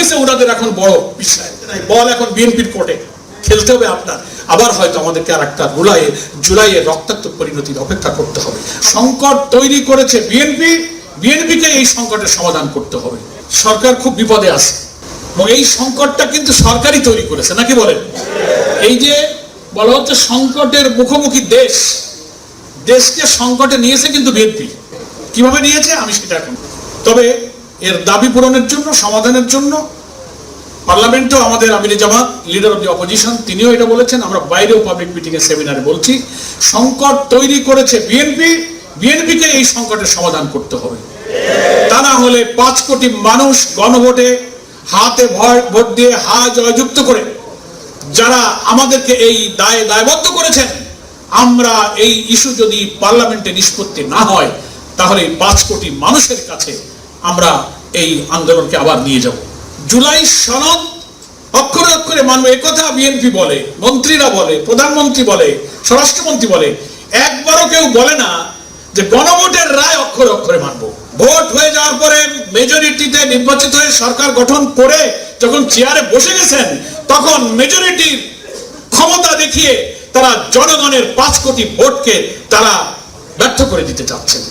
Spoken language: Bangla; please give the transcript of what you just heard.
হয়েছে ওনাদের এখন বড় বিষয়, বল এখন বিএনপির কোর্টে খেলতে হবে আপনার। আবার হয়তো আমাদেরকে আর একটা জুলাইয়ে রক্তাক্ত পরিণতির অপেক্ষা করতে হবে। সংকট তৈরি করেছে বিএনপি, বিএনপিকে এই সংকটের সমাধান করতে হবে। সরকার খুব বিপদে আছে এবং এই সংকটটা কিন্তু সরকারই তৈরি করেছে, নাকি বলেন? এই যে বলা হচ্ছে সংকটের মুখোমুখি দেশকে সংকটে নিয়েছে কিন্তু বিএনপি। কিভাবে নিয়েছে আমি সেটা এখন, তবে এর দাবি পূরণের জন্য, সমাধানের জন্য পার্লামেন্টেও আমাদের আমিরে জামাত, লিডার অফ দি অপোজিশন, তিনিও এটা বলেছেন, আমরা বাইরেও পাবলিক মিটিং এ সেমিনারে বলছি, সংকট তৈরি করেছে বিএনপি, বিএনপিকে এই সংকটের সমাধান করতে হবে। তা না হলে 5 কোটি মানুষ গণভোটে হাতে ভোট দিয়ে জয়যুক্ত করে যারা আমাদেরকে এই দায়বদ্ধ করেছেন, আমরা এই ইস্যু যদি পার্লামেন্টে নিষ্পত্তি না হয় তাহলে 5 কোটি মানুষের কাছে আমরা এই আন্দোলনকে আবার নিয়ে যাব। জুলাই সনদ অক্ষরে অক্ষরে মানবে একথা বিএনপি বলে, মন্ত্রীরা বলে, প্রধানমন্ত্রী বলে, স্বরাষ্ট্রমন্ত্রী বলে, একবারও কেউ বলে না যে গণভোটের রায় অক্ষরে অক্ষরে মানবো। ভোট হয়ে যাওয়ার পরে মেজরিটিতে নির্বাচিত হয়ে সরকার গঠন করে যখন চেয়ারে বসে গেছেন, তখন মেজরিটির ক্ষমতা দেখিয়ে তারা জনগণের 5 কোটি ভোটকে তারা ব্যর্থ করে দিতে চাচ্ছেন।